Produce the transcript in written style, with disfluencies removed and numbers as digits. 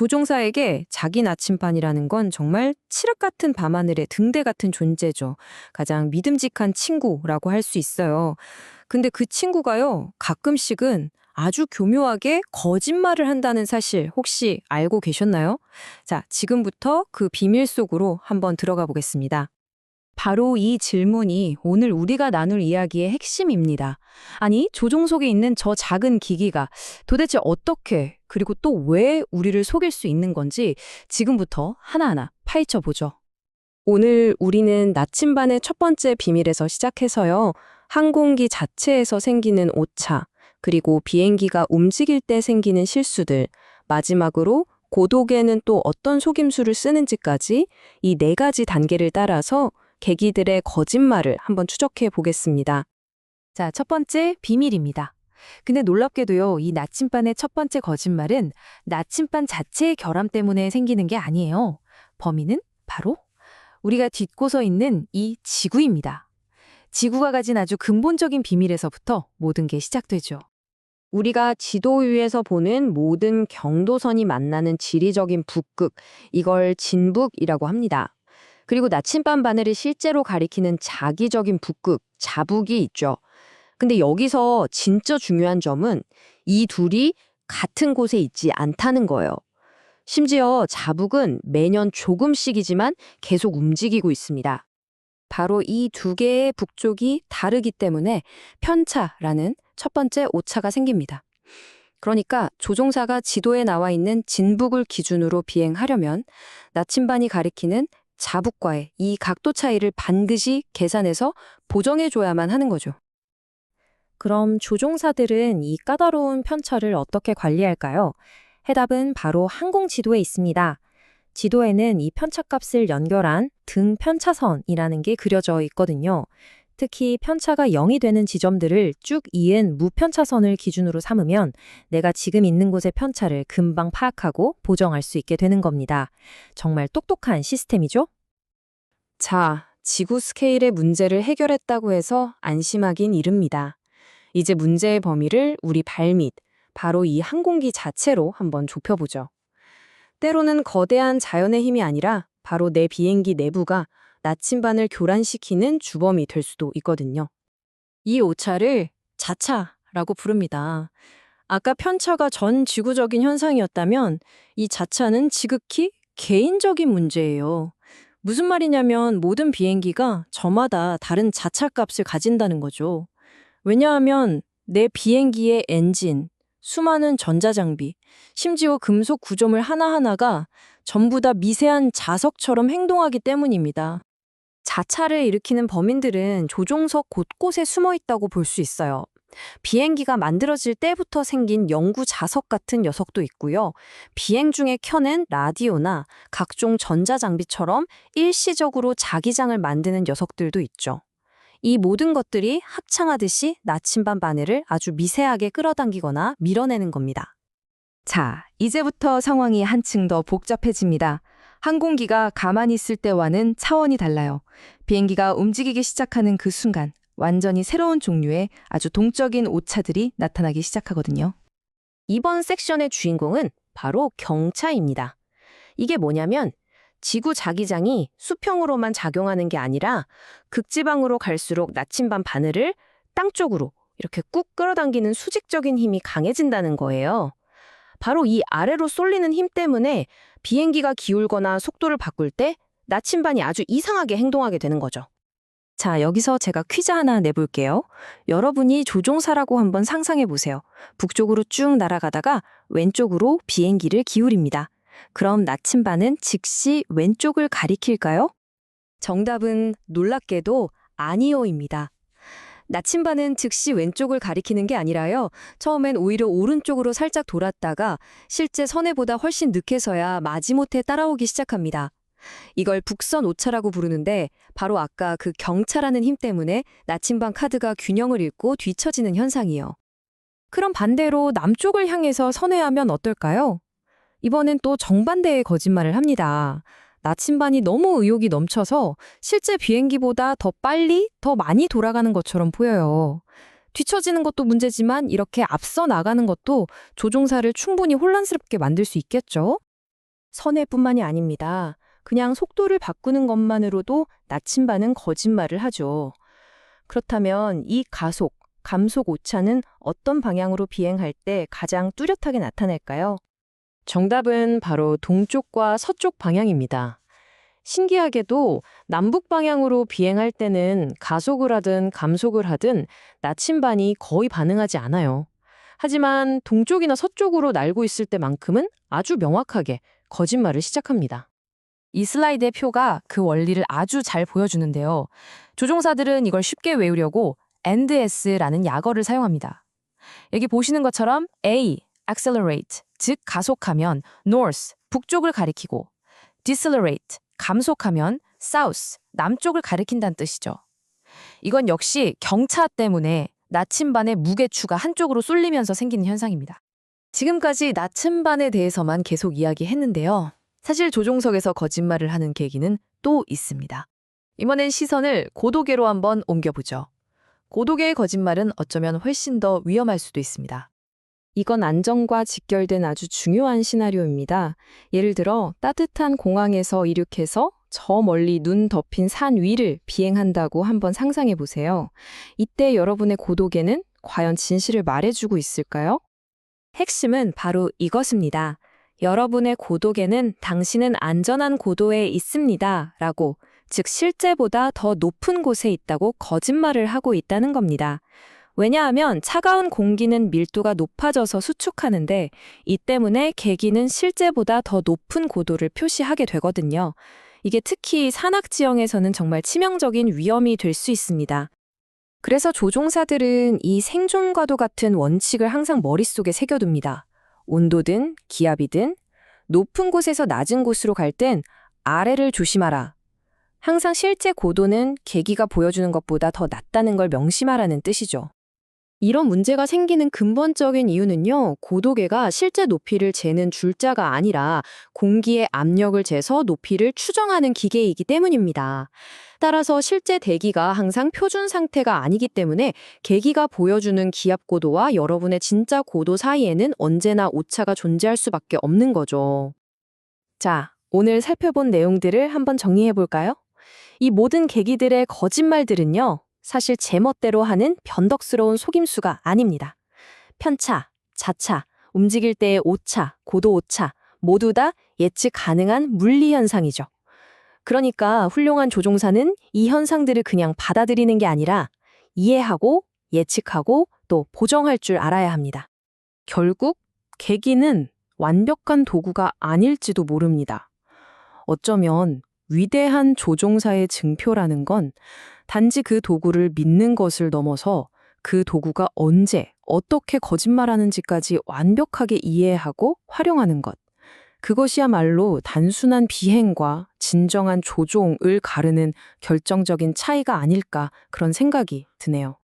조종사에게 자기 나침반이라는 건 정말 칠흑 같은 밤하늘의 등대 같은 존재죠. 가장 믿음직한 친구라고 할 수 있어요. 근데 그 친구가요, 가끔씩은 아주 교묘하게 거짓말을 한다는 사실 혹시 알고 계셨나요? 자, 지금부터 그 비밀 속으로 한번 들어가 보겠습니다. 바로 이 질문이 오늘 우리가 나눌 이야기의 핵심입니다. 아니, 조종 속에 있는 저 작은 기기가 도대체 어떻게, 그리고 또 왜 우리를 속일 수 있는 건지 지금부터 하나하나 파헤쳐 보죠. 오늘 우리는 나침반의 첫 번째 비밀에서 시작해서요. 항공기 자체에서 생기는 오차, 그리고 비행기가 움직일 때 생기는 실수들, 마지막으로 고독에는 또 어떤 속임수를 쓰는지까지 이 네 가지 단계를 따라서 계기들의 거짓말을 한번 추적해 보겠습니다. 자, 첫 번째 비밀입니다. 근데 놀랍게도요, 이 나침반의 첫 번째 거짓말은 나침반 자체의 결함 때문에 생기는 게 아니에요. 범인은 바로 우리가 딛고서 있는 이 지구입니다. 지구가 가진 아주 근본적인 비밀에서부터 모든 게 시작되죠. 우리가 지도 위에서 보는 모든 경도선이 만나는 지리적인 북극, 이걸 진북이라고 합니다. 그리고 나침반 바늘을 실제로 가리키는 자기적인 북극, 자북이 있죠. 근데 여기서 진짜 중요한 점은 이 둘이 같은 곳에 있지 않다는 거예요. 심지어 자북은 매년 조금씩이지만 계속 움직이고 있습니다. 바로 이 두 개의 북쪽이 다르기 때문에 편차라는 첫 번째 오차가 생깁니다. 그러니까 조종사가 지도에 나와 있는 진북을 기준으로 비행하려면 나침반이 가리키는 자북과의 이 각도 차이를 반드시 계산해서 보정해줘야만 하는 거죠. 그럼 조종사들은 이 까다로운 편차를 어떻게 관리할까요? 해답은 바로 항공 지도에 있습니다. 지도에는 이 편차값을 연결한 등 편차선이라는 게 그려져 있거든요. 특히 편차가 0이 되는 지점들을 쭉 이은 무편차선을 기준으로 삼으면 내가 지금 있는 곳의 편차를 금방 파악하고 보정할 수 있게 되는 겁니다. 정말 똑똑한 시스템이죠? 자, 지구 스케일의 문제를 해결했다고 해서 안심하긴 이릅니다. 이제 문제의 범위를 우리 발밑, 바로 이 항공기 자체로 한번 좁혀보죠. 때로는 거대한 자연의 힘이 아니라 바로 내 비행기 내부가 나침반을 교란시키는 주범이 될 수도 있거든요. 이 오차를 자차라고 부릅니다. 아까 편차가 전 지구적인 현상이었다면 이 자차는 지극히 개인적인 문제예요. 무슨 말이냐면 모든 비행기가 저마다 다른 자차값을 가진다는 거죠. 왜냐하면 내 비행기의 엔진, 수많은 전자장비, 심지어 금속 구조물 하나하나가 전부 다 미세한 자석처럼 행동하기 때문입니다. 자차를 일으키는 범인들은 조종석 곳곳에 숨어 있다고 볼 수 있어요. 비행기가 만들어질 때부터 생긴 영구 자석 같은 녀석도 있고요. 비행 중에 켜낸 라디오나 각종 전자장비처럼 일시적으로 자기장을 만드는 녀석들도 있죠. 이 모든 것들이 합창하듯이 나침반 바늘을 아주 미세하게 끌어당기거나 밀어내는 겁니다. 자, 이제부터 상황이 한층 더 복잡해집니다. 항공기가 가만히 있을 때와는 차원이 달라요. 비행기가 움직이기 시작하는 그 순간, 완전히 새로운 종류의 아주 동적인 오차들이 나타나기 시작하거든요. 이번 섹션의 주인공은 바로 경차입니다. 이게 뭐냐면 지구 자기장이 수평으로만 작용하는 게 아니라 극지방으로 갈수록 나침반 바늘을 땅 쪽으로 이렇게 꾹 끌어당기는 수직적인 힘이 강해진다는 거예요. 바로 이 아래로 쏠리는 힘 때문에 비행기가 기울거나 속도를 바꿀 때 나침반이 아주 이상하게 행동하게 되는 거죠. 자, 여기서 제가 퀴즈 하나 내볼게요. 여러분이 조종사라고 한번 상상해 보세요. 북쪽으로 쭉 날아가다가 왼쪽으로 비행기를 기울입니다. 그럼 나침반은 즉시 왼쪽을 가리킬까요? 정답은 놀랍게도 아니요입니다. 나침반은 즉시 왼쪽을 가리키는 게 아니라요. 처음엔 오히려 오른쪽으로 살짝 돌았다가 실제 선해보다 훨씬 늦게서야 마지못해 따라오기 시작합니다. 이걸 북선 오차라고 부르는데 바로 아까 그 경차라는 힘 때문에 나침반 카드가 균형을 잃고 뒤처지는 현상이에요. 그럼 반대로 남쪽을 향해서 선회하면 어떨까요? 이번엔 또 정반대의 거짓말을 합니다. 나침반이 너무 의욕이 넘쳐서 실제 비행기보다 더 빨리, 더 많이 돌아가는 것처럼 보여요. 뒤처지는 것도 문제지만 이렇게 앞서 나가는 것도 조종사를 충분히 혼란스럽게 만들 수 있겠죠? 선회뿐만이 아닙니다. 그냥 속도를 바꾸는 것만으로도 나침반은 거짓말을 하죠. 그렇다면 이 가속, 감속 오차는 어떤 방향으로 비행할 때 가장 뚜렷하게 나타날까요? 정답은 바로 동쪽과 서쪽 방향입니다. 신기하게도 남북 방향으로 비행할 때는 가속을 하든 감속을 하든 나침반이 거의 반응하지 않아요. 하지만 동쪽이나 서쪽으로 날고 있을 때만큼은 아주 명확하게 거짓말을 시작합니다. 이 슬라이드의 표가 그 원리를 아주 잘 보여주는데요. 조종사들은 이걸 쉽게 외우려고 AND-S라는 약어를 사용합니다. 여기 보시는 것처럼 A, accelerate, 즉 가속하면 north, 북쪽을 가리키고 decelerate, 감속하면 south, 남쪽을 가리킨다는 뜻이죠. 이건 역시 경차 때문에 나침반의 무게추가 한쪽으로 쏠리면서 생기는 현상입니다. 지금까지 나침반에 대해서만 계속 이야기했는데요. 사실 조종석에서 거짓말을 하는 계기는 또 있습니다. 이번엔 시선을 고도계로 한번 옮겨보죠. 고도계의 거짓말은 어쩌면 훨씬 더 위험할 수도 있습니다. 이건 안전과 직결된 아주 중요한 시나리오입니다. 예를 들어 따뜻한 공항에서 이륙해서 저 멀리 눈 덮인 산 위를 비행한다고 한번 상상해 보세요. 이때 여러분의 고도계는 과연 진실을 말해주고 있을까요? 핵심은 바로 이것입니다. 여러분의 고도계는 당신은 안전한 고도에 있습니다. 라고, 즉 실제보다 더 높은 곳에 있다고 거짓말을 하고 있다는 겁니다. 왜냐하면 차가운 공기는 밀도가 높아져서 수축하는데 이 때문에 계기는 실제보다 더 높은 고도를 표시하게 되거든요. 이게 특히 산악지형에서는 정말 치명적인 위험이 될 수 있습니다. 그래서 조종사들은 이 생존과도 같은 원칙을 항상 머릿속에 새겨둡니다. 온도든 기압이든 높은 곳에서 낮은 곳으로 갈 땐 아래를 조심하라. 항상 실제 고도는 계기가 보여주는 것보다 더 낮다는 걸 명심하라는 뜻이죠. 이런 문제가 생기는 근본적인 이유는요, 고도계가 실제 높이를 재는 줄자가 아니라 공기의 압력을 재서 높이를 추정하는 기계이기 때문입니다. 따라서 실제 대기가 항상 표준 상태가 아니기 때문에 계기가 보여주는 기압 고도와 여러분의 진짜 고도 사이에는 언제나 오차가 존재할 수밖에 없는 거죠. 자, 오늘 살펴본 내용들을 한번 정리해 볼까요? 이 모든 계기들의 거짓말들은요, 사실 제멋대로 하는 변덕스러운 속임수가 아닙니다. 편차, 자차, 움직일 때의 오차, 고도 오차, 모두 다 예측 가능한 물리 현상이죠. 그러니까 훌륭한 조종사는 이 현상들을 그냥 받아들이는 게 아니라 이해하고 예측하고 또 보정할 줄 알아야 합니다. 결국 계기는 완벽한 도구가 아닐지도 모릅니다. 어쩌면 위대한 조종사의 증표라는 건 단지 그 도구를 믿는 것을 넘어서 그 도구가 언제, 어떻게 거짓말하는지까지 완벽하게 이해하고 활용하는 것. 그것이야말로 단순한 비행과 진정한 조종을 가르는 결정적인 차이가 아닐까 그런 생각이 드네요.